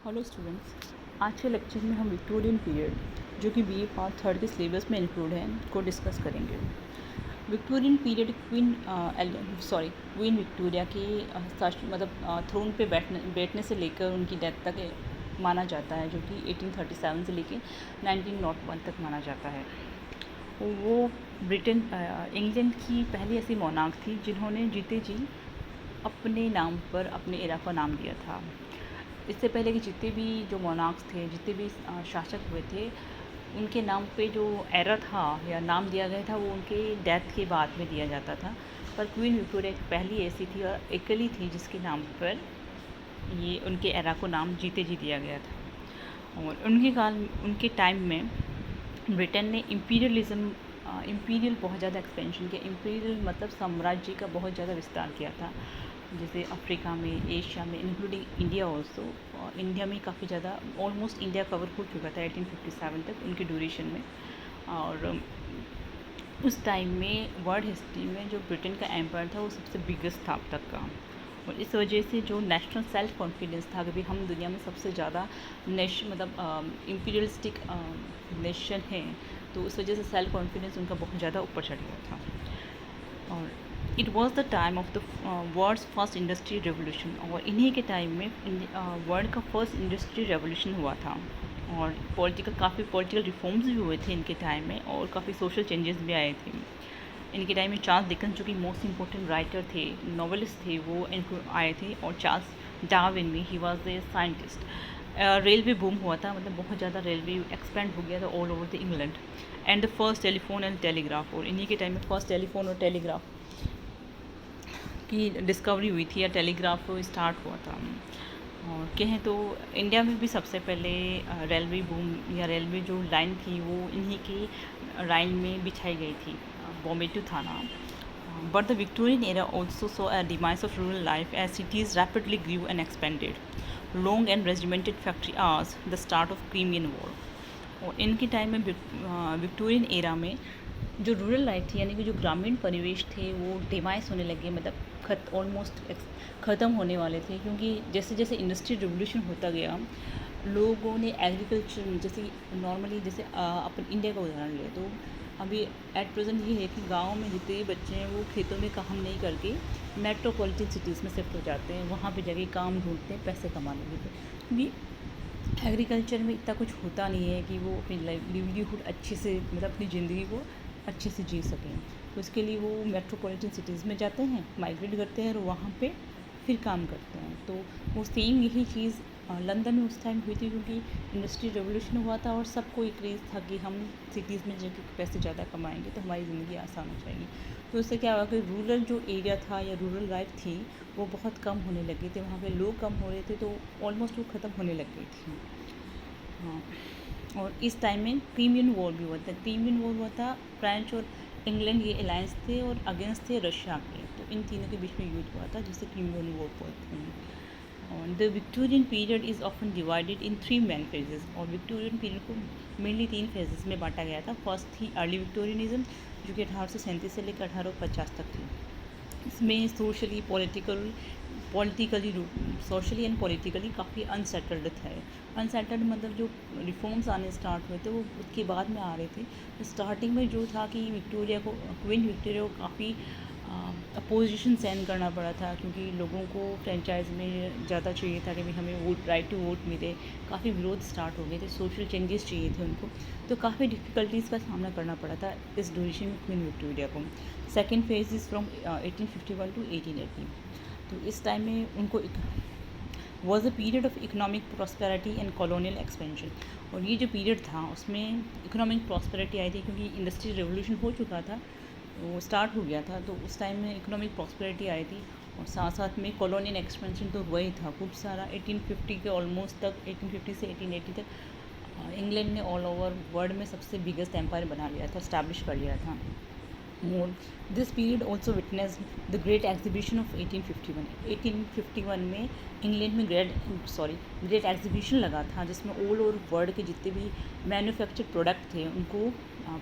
Hello students, आज के lecture में हम विक्टोरियन पीरियड जो कि बीए पार्ट थर्ड के सिलेबस में इंक्लूड है को डिस्कस करेंगे। विक्टोरियन पीरियड क्वीन विक्टोरिया के थ्रोन पे बैठने से लेकर उनकी डेथ तक माना जाता है, जो कि 1837 से लेकर 1901 तक माना जाता है। वो इंग्लैंड की पहली ऐसी मोनार्क थी जिन्होंने जीते जी अपने नाम पर अपने एरा का नाम दिया था। इससे पहले कि जितने भी जो मोनार्क्स थे, जितने भी शासक हुए थे, उनके नाम पे जो एरा था या नाम दिया गया था वो उनके डेथ के बाद में दिया जाता था। पर क्वीन विक्टोरिया पहली ऐसी थी और अकेली थी जिसके नाम पर ये उनके एरा को नाम जीते जी दिया गया था। और उनके टाइम में ब्रिटेन ने इम्पीरियल बहुत ज़्यादा एक्सपेंशन किया। इम्पीरियल मतलब साम्राज्य का बहुत ज़्यादा विस्तार किया था, जैसे अफ्रीका में, एशिया में, इंक्लूडिंग इंडिया ऑल्सो। इंडिया में काफ़ी ज़्यादा ऑलमोस्ट इंडिया कवर हो चुका था 1857 तक उनकी ड्यूरेशन में। और उस टाइम में वर्ल्ड हिस्ट्री में जो ब्रिटेन का एम्पायर था वो सबसे बिगेस्ट था अब तक का। और इस वजह से जो नेशनल सेल्फ कॉन्फिडेंस था कि भाई हम दुनिया में सबसे ज़्यादा इम्पीरियलिस्टिक नेशन है, तो उस वजह से सेल्फ कॉन्फिडेंस उनका बहुत ज़्यादा ऊपर चढ़ गया था। और it was the time of the world's first industry revolution. और इन्हीं के टाइम में वर्ल्ड का फर्स्ट इंडस्ट्री रेवोल्यूशन हुआ था। और काफ़ी पॉलिटिकल रिफॉर्म्स भी हुए थे इनके टाइम में, और काफ़ी सोशल चेंजेस भी आए थे इनके टाइम में। चार्ल्स डिकन्स जो कि मोस्ट इंपॉर्टेंट राइटर थे, नॉवेलिस्ट थे, वो इनको आए थे। और चार्ल्स डार्विन में he was the scientist. Railway boom हुआ था, मतलब बहुत ज़्यादा रेलवे एक्सपेंड हो गया था all over the England. And the first telephone and telegraph. और इन्हीं के टाइम में फर्स्ट टेलीफोन और टेलीग्राफ की डिस्कवरी हुई थी, या टेलीग्राफ स्टार्ट हुआ था। और कहें तो इंडिया में भी सबसे पहले रेलवे बूम या रेलवे जो लाइन थी वो इन्हीं की लाइन में बिछाई गई थी, बॉम्बे टू थाना। But the Victorian era also saw a demise of rural life as cities rapidly grew and expanded. Long and regimented factory hours, the start of Crimean War. और इनके टाइम में विक्टोरियन एरा में जो rural life थी, यानी कि जो ग्रामीण परिवेश थे, वो डिमाइस होने लगे, मतलब ऑलमोस्ट ख़त्म होने वाले थे। क्योंकि जैसे जैसे इंडस्ट्री रिवोल्यूशन होता गया, लोगों ने एग्रीकल्चर, जैसे नॉर्मली जैसे अपन इंडिया का उदाहरण ले, तो अभी एट प्रेजेंट ये है कि गांव में जितने भी बच्चे हैं वो खेतों में काम नहीं करके मेट्रोपॉलिटन सिटीज़ में शिफ्ट हो जाते हैं, वहाँ पे जाके काम ढूंढते हैं पैसे कमाने के लिए। क्योंकि एग्रीकल्चर में इतना कुछ होता नहीं है कि वो अपनी लिवलीहुड अच्छे से, मतलब अपनी ज़िंदगी को अच्छे से जी सकें। तो इसके लिए वो मेट्रोपॉलिटन सिटीज़ में जाते हैं, माइग्रेट करते हैं और वहाँ पे फिर काम करते हैं। तो वो सेम यही चीज़ लंदन में उस टाइम हुई थी, क्योंकि इंडस्ट्री रेवोल्यूशन हुआ था और सबको एक क्रेज़ था कि हम सिटीज़ में जाके पैसे ज़्यादा कमाएंगे तो हमारी ज़िंदगी आसान हो जाएगी। तो इससे क्या हुआ कि रूरल जो एरिया था या रूरल लाइफ थी वो बहुत कम होने लगी थी, वहाँ पे लोग कम हो रहे थे, तो ऑलमोस्ट वो ख़त्म होने लग गई थी। हाँ, और इस टाइम में क्रीमियन वॉर भी हुआ था। क्रीमियन वॉर हुआ था, फ्रेंच और इंग्लैंड ये अलायंस थे और अगेंस्ट थे रशिया के, तो इन तीनों के बीच में युद्ध हुआ था जिसे क्रीमियन वॉर बोलते हैं। और the Victorian period is often divided in 3 main phases. और विक्टोरियन पीरियड को मेनली 3 फेजेस में बांटा गया था। फर्स्ट थी अर्ली विक्टोरियनिज्म, जो कि 1837 से लेकर 1850 तक थी। इसमें सोशली एंड पॉलिटिकली काफ़ी अनसेटल्ड थे। अनसेटल्ड मतलब जो रिफॉर्म्स आने स्टार्ट हुए थे वो उसके बाद में आ रहे थे। तो स्टार्टिंग में जो था कि क्वीन विक्टोरिया को काफ़ी अपोजिशन सहन करना पड़ा था, क्योंकि लोगों को फ्रेंचाइज में ज़्यादा चाहिए था कि भाई हमें वोट, राइट टू वोट मिले। काफ़ी विरोध स्टार्ट हो गए थे, सोशल चेंजेस चाहिए थे उनको, तो काफ़ी डिफ़िकल्टीज़ का सामना करना पड़ा था इस ड्यूरेशन में क्वीन विक्टोरिया को। Second phase is from 1851 to 1880। तो इस टाइम में उनको was a period of economic prosperity and colonial expansion. और ये जो पीरियड था उसमें इकोनॉमिक प्रॉस्पेरिटी आई थी, क्योंकि इंडस्ट्रियल रेवोल्यूशन हो चुका था, वो स्टार्ट हो गया था, तो उस टाइम में इकोनॉमिक प्रॉस्पेरिटी आई थी। और साथ साथ में कॉलोनियल एक्सपेंशन तो हुआ ही था खूब सारा। 1850 के ऑलमोस्ट तक, 1850 से 1880 तक इंग्लैंड ने ऑल ओवर वर्ल्ड में सबसे बिगेस्ट एम्पायर बना लिया था, इस्टेब्लिश कर लिया था। More this period also witness the great exhibition of 1851। 1851 में इंग्लैंड में ग्रेट एग्जीबिशन लगा था, जिसमें ऑल ओवर वर्ल्ड के जितने भी मैन्युफैक्चर्ड प्रोडक्ट थे उनको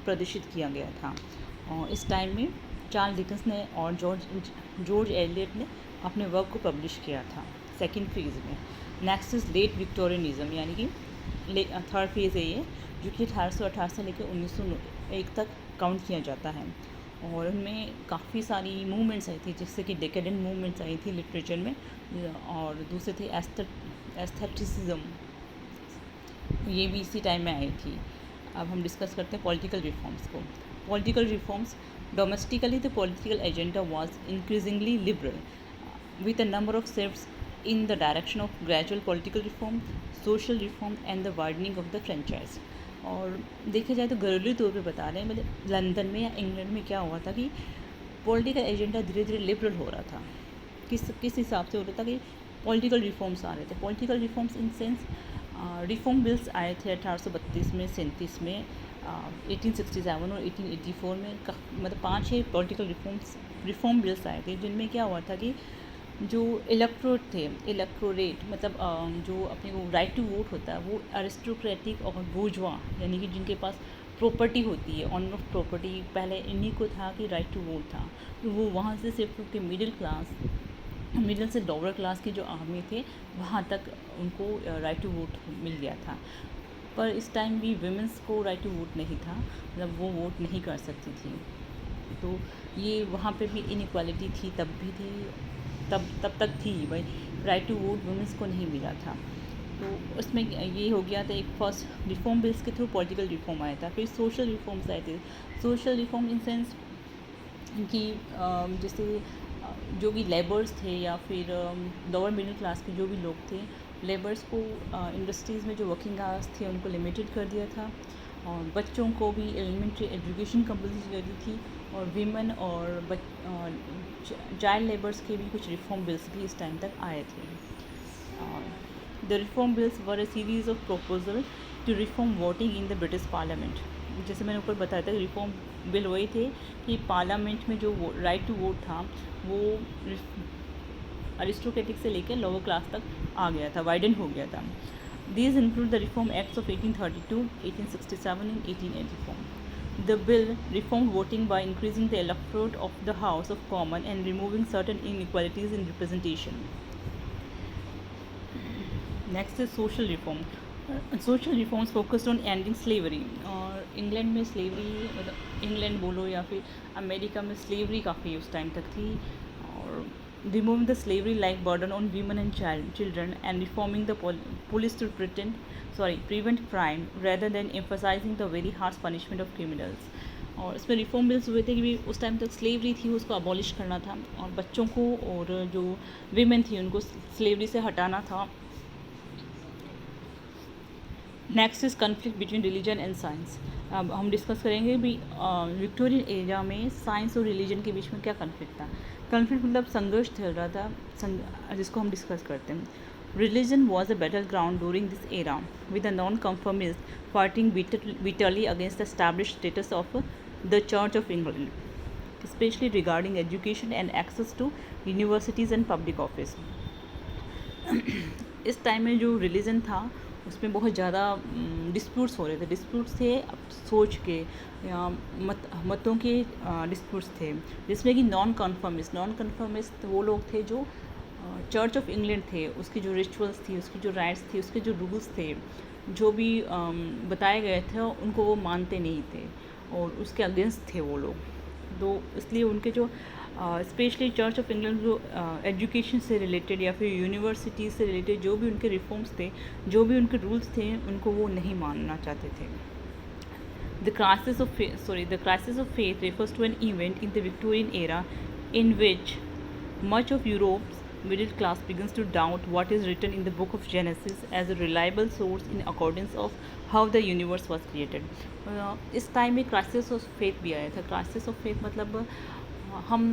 प्रदर्शित किया गया था। और इस टाइम में चार्ल्स डिकन्स ने और जॉर्ज एलियट ने अपने वर्क को पब्लिश किया था सेकेंड फेज़ में। नेक्स्ट इज़ लेट विक्टोरियनिज़म, यानी कि थर्ड फेज़ है ये, जो कि 1868 से लेकर 1901 तक काउंट किया जाता है। और उनमें काफ़ी सारी मूवमेंट्स आई थी, जैसे कि डेकेडेंट मूवमेंट्स आई थी लिटरेचर में, और दूसरे थे एस्थेटिसिज्म, ये भी इसी टाइम में आई थी। अब हम डिस्कस करते हैं पॉलिटिकल रिफॉर्म्स को। Political reforms domestically the political agenda was increasingly liberal with a number of steps in the direction of gradual political reform, social reform and the widening of the franchise। और देखा जाए तो घरेलू तौर पे बता रहे हैं, मतलब लंदन में या इंग्लैंड में क्या हुआ था कि पॉलिटिकल एजेंडा धीरे धीरे लिबरल हो रहा था। किस हिसाब से हो रहा था कि पॉलिटिकल रिफॉर्म्स आ रहे थे। Political reforms in sense reform bills आए थे 1832 में, 37 में, 1867 और 1884 में, मतलब 5-6 पॉलिटिकल रिफॉर्म बिल्स आए थे, जिनमें क्या हुआ था कि जो इलेक्टोरेट मतलब जो अपने को राइट टू वोट होता है, वो अरिस्टोक्रेटिक और बूर्जुआ, यानी कि जिनके पास प्रॉपर्टी होती है, ऑनर ऑफ प्रॉपर्टी, पहले इन्हीं को था कि राइट टू वोट था। तो वो वहाँ से सिर्फ क्योंकि मिडिल से लोअर क्लास के जो आदमी थे, वहाँ तक उनको राइट टू वोट मिल गया था। पर इस टाइम भी वुमेंस को राइट टू वोट नहीं था, मतलब वो वोट नहीं कर सकती थी। तो ये वहाँ पे भी इनइक्वालिटी थी, तब भी थी, तब तक थी भाई, राइट टू वोट वुमेंस को नहीं मिला था। तो उसमें ये हो गया था, एक फर्स्ट रिफॉर्म बिल्स के थ्रू पॉलिटिकल रिफॉर्म आया था, फिर सोशल रिफॉर्म्स आए थे। सोशल रिफॉर्म इन सेंस कि जैसे जो भी लेबर्स थे या फिर लोअर मिडिल क्लास के जो भी लोग थे, लेबर्स को इंडस्ट्रीज़ में जो वर्किंग आवर्स थे उनको लिमिटेड कर दिया था, और बच्चों को भी एलिमेंट्री एजुकेशन कंपलसरी कर दी थी, और वीमेन और चाइल्ड लेबर्स के भी कुछ रिफॉर्म बिल्स भी इस टाइम तक आए थे। The reform bills were a series of proposal to reform voting in the British parliament. जैसे मैंने ऊपर बताया था, रिफॉर्म बिल वही थे कि पार्लियामेंट में जो राइट टू वोट था वो अरिस्टोक्रेटिक से लेकर लोअर क्लास तक आ गया था, वाइडन हो गया था। These include the Reform Acts of 1832, 1867 and 1884. The bill reformed voting by increasing the electorate of the House of Commons and removing certain inequalities in representation. Next is social reform. Social reforms focused on ending slavery. और England में slavery, मतलब England बोलो या फिर America में slavery काफ़ी उस time तक थी, और removing the slavery-like burden on women and children, and reforming the police to prevent crime rather than emphasizing the very harsh punishment of criminals। और इसमें रिफॉर्म बिल्स हुए थे कि भी उस टाइम तक स्लेवरी थी, उसको अबॉलिश करना था, और बच्चों को और जो वीमेन थी उनको स्लेवरी से हटाना था। Next is conflict between religion and science. अब हम डिस्कस करेंगे भी विक्टोरियन एरा में साइंस और रिलीजन के बीच में क्या कन्फ्लिक्ट था। कन्फ्लिक्ट मतलब संघर्ष चल रहा था, जिसको हम डिस्कस करते हैं। Religion was a battle ground during this era with the non conformist fighting bitterly against the established status of the Church of England, especially regarding education and access to universities and public office. इस time में जो religion था उसमें बहुत ज़्यादा disputes हो रहे थे। डिस्प्यूट्स थे सोच के या मतों के डिस्प्यूट्स थे, जिसमें कि नॉन कन्फर्मिस्ट वो लोग थे जो चर्च ऑफ इंग्लैंड थे, उसकी जो रिचुअल्स थी, उसकी जो राइट्स थी, उसके जो रूल्स थे, जो भी बताए गए थे उनको वो मानते नहीं थे और उसके अगेंस्ट थे वो लोग। तो इसलिए उनके जो स्पेशली चर्च ऑफ इंग्लैंड जो एजुकेशन से रिलेटेड या फिर यूनिवर्सिटी से रिलेटेड जो भी उनके रिफॉर्म्स थे, जो भी उनके रूल्स थे, उनको वो नहीं मानना चाहते थे। The crisis of faith refers to an event in the Victorian era in which much of Europe's middle class begins to doubt what is written in the book of Genesis as a reliable source in accordance of how the universe was created। इस time में crisis of faith भी आया था। Crisis of faith मतलब हम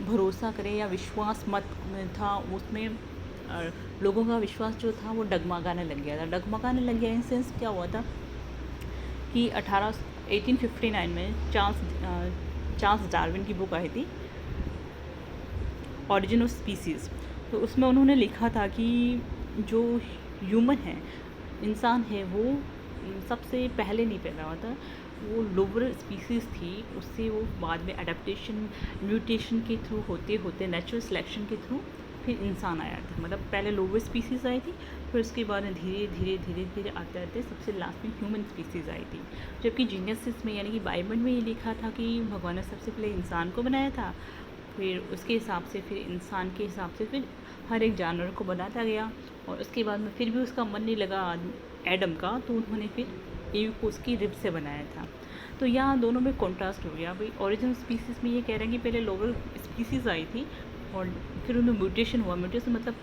भरोसा करें या विश्वास मत था, उसमें लोगों का विश्वास जो था वो डगमगाने लग गया था। डगमगाने लग गया इन सेंस क्या हुआ था कि 1859 में चार्ल्स डार्विन की बुक आई थी ऑरिजिन ऑफ स्पीसीज़। तो उसमें उन्होंने लिखा था कि जो ह्यूमन है, इंसान है, वो सबसे पहले नहीं पैदा हुआ था, वो लोअर स्पीसीज़ थी, उससे वो बाद में एडेप्टेशन म्यूटेशन के थ्रू होते होते नेचुरल सिलेक्शन के थ्रू फिर इंसान आया था। मतलब पहले लोअर स्पीसीज़ आई थी, फिर उसके बाद में धीरे धीरे धीरे धीरे आते आते सबसे लास्ट में ह्यूमन स्पीसीज़ आई थी, जबकि जीनियसिस में यानी कि बाइबल में ये लिखा था कि भगवान ने सबसे पहले इंसान को बनाया था, फिर उसके हिसाब से फिर इंसान के हिसाब से फिर हर एक जानवर को बनाता गया, और उसके बाद में फिर भी उसका मन नहीं लगा एडम का, तो उन्होंने फिर ईव को उसकी रिब से बनाया था। तो यहाँ दोनों में कॉन्ट्रास्ट हो गया भाई। ओरिजिनल स्पीसीज़ में ये कह रहे हैं कि पहले लोअर स्पीसीज़ आई थी और फिर उनमें म्यूटेशन हुआ। म्यूटेशन मतलब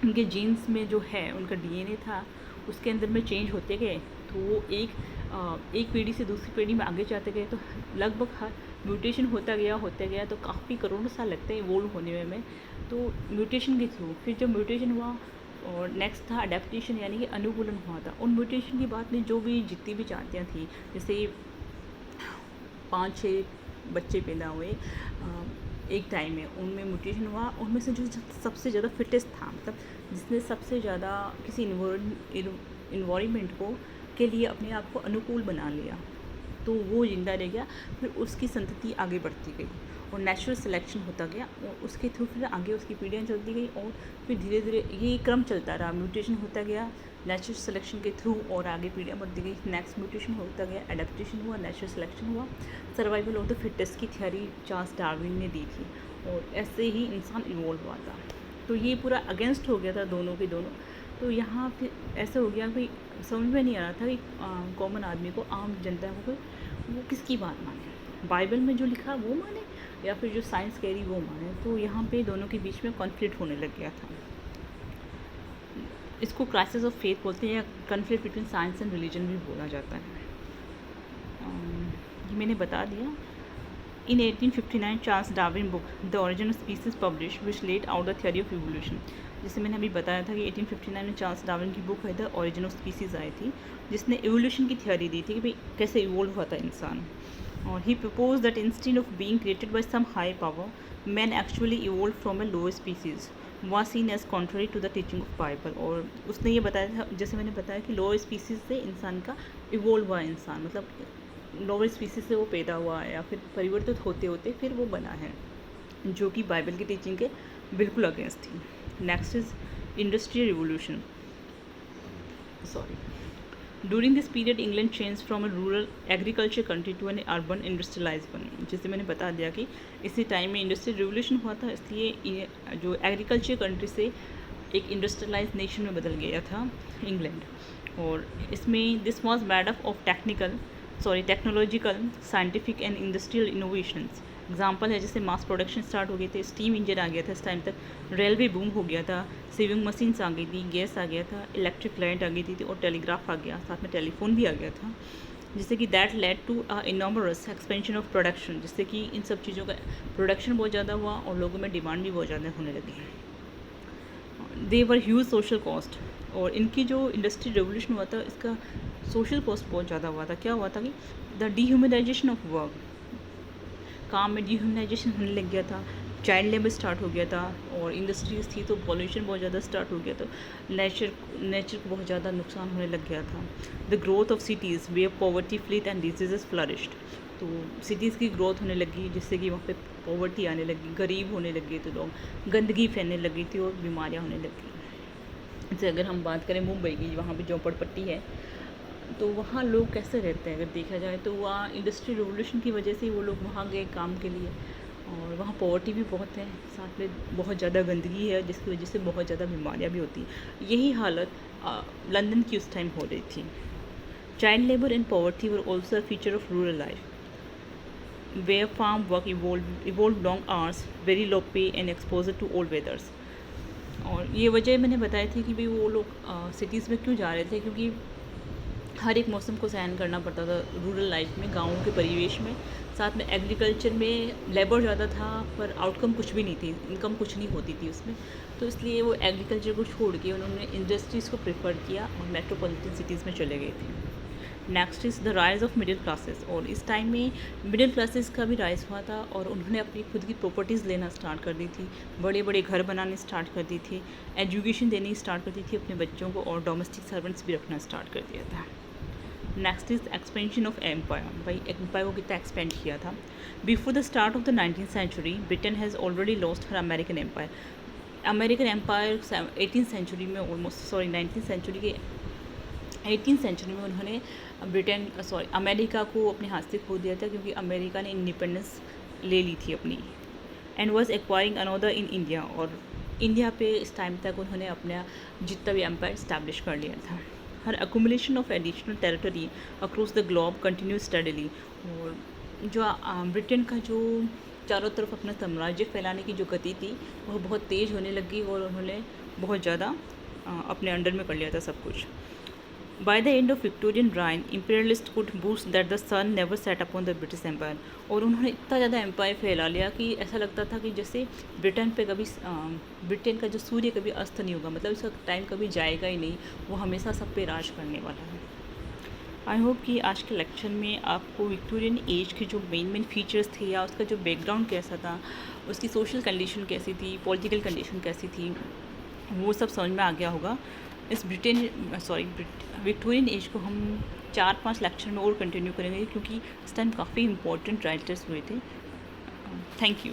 उनके जीन्स में जो है उनका डीएनए था उसके अंदर में चेंज होते गए, तो वो एक पीढ़ी से दूसरी पीढ़ी में आगे जाते गए, तो लगभग हर म्यूटेशन होता गया, तो काफ़ी करोड़ों साल लगते हैं इवोल्व होने में। तो म्यूटेशन के थ्रू फिर जब म्यूटेशन हुआ और नेक्स्ट था अडेप्टेशन, यानी कि अनुकूलन हुआ था। उन म्यूटेशन की बात में जो भी जितनी भी जातियाँ थी, जैसे 5-6 बच्चे पैदा हुए एक टाइम में, उनमें म्यूटेशन हुआ, उनमें से जो सबसे ज़्यादा फिटेस्ट था, मतलब जिसने सबसे ज़्यादा किसी इन्वायरमेंट को के लिए अपने आप को अनुकूल बना लिया, तो वो जिंदा रह गया। फिर उसकी संतति आगे बढ़ती गई और नेचुरल सिलेक्शन होता गया, और उसके थ्रू फिर आगे उसकी पीढ़ियाँ चलती गई, और फिर धीरे धीरे ये क्रम चलता रहा। म्यूटेशन होता गया नेचुरल सिलेक्शन के थ्रू और आगे पीढ़ियाँ बढ़ती गई। नेक्स्ट म्यूटेशन होता गया, एडेप्टेशन हुआ, नेचुरल सिलेक्शन हुआ, सर्वाइवल ऑफ द फिटेस्ट की थ्योरी चार्ल्स डार्विन ने दी थी, और ऐसे ही इंसान इवॉल्व हुआ था। तो ये पूरा अगेंस्ट हो गया था दोनों के दोनों। तो यहाँ फिर ऐसा हो गया कि समझ में नहीं आ रहा था कि कॉमन आदमी को, आम जनता को, वो किसकी बात माने, बाइबल में जो लिखा वो माने या फिर जो साइंस कह रही वो माने। तो यहाँ पे दोनों के बीच में कॉन्फ्लिक्ट होने लग गया था। इसको क्राइसिस ऑफ फेथ बोलते हैं, या conflict between science and religion भी बोला जाता है। ये मैंने बता दिया। In 1859, Charles Darwin book the origin of species publish which laid out the theory of evolution. जैसे मैंने अभी बताया था कि 1859 में चार्ल्स डार्विन की बुक है द ओरिजिन ऑफ स्पीसीज आई थी, जिसने इवोल्यूशन की थ्योरी दी थी कि भाई कैसे इवोल्व हुआ था इंसान। और he propose that instead of being created by some high power, man actually evolve from a lower species was seen as contrary to the teaching of Bible। और उसने ये बताया था, जैसे मैंने बताया कि लोअर स्पीसीज से इंसान का इवोल्व हुआ इंसान, मतलब लोअर स्पीसीज से वो पैदा हुआ है या फिर परिवर्तित होते होते फिर वो बना है, जो कि बाइबल की टीचिंग के बिल्कुल अगेंस्ट थी। Next is industrial revolution. During this period, England changed from a rural agriculture country to an urban industrialized one। जैसे मैंने बता दिया कि इसी टाइम में इंडस्ट्रियल रिवोल्यूशन हुआ था, इसलिए जो एग्रीकल्चर कंट्री से एक इंडस्ट्रियलाइज नेशन में बदल गया था इंग्लैंड। और इसमें this was made up of technological, scientific and industrial innovations. Example है जैसे मास प्रोडक्शन स्टार्ट हो गए थे, स्टीम इंजन आ गया था इस टाइम तक, रेलवे बूम हो गया था, सेविंग मशीन्स आ गई थी, गैस आ गया था, इलेक्ट्रिक लाइट आ गई थी और टेलीग्राफ आ गया, साथ में टेलीफोन भी आ गया था, जिससे कि that led to enormous expansion of production, जिससे कि इन सब चीज़ों का प्रोडक्शन बहुत ज़्यादा हुआ और लोगों में डिमांड भी बहुत ज़्यादा होने लगी। दे वर ह्यूज सोशल कॉस्ट। और इनकी जो इंडस्ट्री रेवोल्यूशन हुआ था इसका सोशल कॉस्ट बहुत ज़्यादा हुआ था। क्या हुआ था कि द डीह्यूमनाइजेशन ऑफ वर्क, काम में डीह्यूमनाइजेशन होने लग गया था, चाइल्ड लेबर स्टार्ट हो गया था, और इंडस्ट्रीज़ थी तो पॉल्यूशन बहुत ज़्यादा स्टार्ट हो गया था, नेचर को बहुत ज़्यादा नुकसान होने लग गया था। The growth of cities where poverty fleet and diseases flourished. तो सिटीज़ की ग्रोथ होने लगी जिससे कि वहाँ पे पॉवर्टी आने लगी, गरीब होने लगे थे लोग, गंदगी फैलने लगी थी और बीमारियाँ होने लगी। जैसे अगर हम बात करें मुंबई की, वहाँ पे झोपड़पट्टी है, तो वहाँ लोग कैसे रहते हैं अगर देखा जाए तो वहाँ इंडस्ट्रियल रिवोल्यूशन की वजह से वो लोग वहाँ गए काम के लिए, और वहाँ पॉवर्टी भी बहुत है, साथ में बहुत ज़्यादा गंदगी है जिसकी वजह से बहुत ज़्यादा बीमारियाँ भी होती हैं। यही हालत लंदन की उस टाइम हो रही थी। Child labour and poverty were also a feature of rural life, where farm work evolved long hours, very low pay and exposure to all weathers। और ये वजह मैंने बताई थी कि भाई वो लोग सिटीज़ में क्यों जा रहे थे, क्योंकि हर एक मौसम को सहन करना पड़ता था रूरल लाइफ में, गाँव के परिवेश में। साथ में एग्रीकल्चर में लेबर ज़्यादा था पर आउटकम कुछ भी नहीं थी, इनकम कुछ नहीं होती थी उसमें, तो इसलिए वो एग्रीकल्चर को छोड़ के उन्होंने इंडस्ट्रीज़ को प्रेफर किया और मेट्रोपॉलिटन सिटीज़ में चले गए थे। Next is the rise of middle classes. और इस टाइम में मिडिल क्लासेस का भी राइज हुआ था और उन्होंने अपनी खुद की प्रॉपर्टीज़ लेना स्टार्ट कर दी थी, बड़े बड़े घर बनाने स्टार्ट कर दी थी, एजुकेशन देनी स्टार्ट कर दी थी अपने बच्चों को, और डोमेस्टिक सर्वेंट्स भी रखना स्टार्ट कर दिया था। Next is expansion of empire. भाई एम्पायर को कितना एक्सपेंड किया था। बिफोर द स्टार्ट ऑफ द 19th century, Britain has already lost her American empire. American empire 18th century में ऑलमोस्ट 19th सेंचुरी के 18th सेंचुरी में उन्होंने अमेरिका को अपने हाथ से खो दिया था, क्योंकि अमेरिका ने इंडिपेंडेंस ले ली थी अपनी, and was acquiring another in India. और इंडिया पे इस टाइम तक उन्होंने अपना जितना भी एम्पायर इस्टेब्लिश कर लिया था। Her accumulation of additional territory across the globe continue steadily. और जो ब्रिटेन का जो चारों तरफ अपना साम्राज्य फैलाने की जो गति थी वह बहुत तेज़ होने लगी, और उन्होंने बहुत ज़्यादा अपने अंडर में कर लिया था सब कुछ। By the end of Victorian reign, imperialists could boast that the sun never set upon the British Empire। और उन्होंने इतना ज़्यादा एम्पायर फैला लिया कि ऐसा लगता था कि जैसे ब्रिटेन पे कभी ब्रिटेन का जो सूर्य कभी अस्त नहीं होगा, मतलब इसका टाइम कभी जाएगा ही नहीं, वो हमेशा सब पे राज करने वाला है। आई होप कि आज के लेक्चर में आपको विक्टोरियन एज के जो मेन फीचर्स थे या उसका जो बैकग्राउंड कैसा था, उसकी सोशल कंडीशन कैसी थी, पॉलिटिकल कंडीशन कैसी थी, वो सब समझ में आ गया होगा। इस विक्टोरियन एज को हम 4-5 लेक्चर में और कंटिन्यू करेंगे, क्योंकि इस टाइम काफ़ी इंपॉर्टेंट राइटर्स हुए थे। Thank you.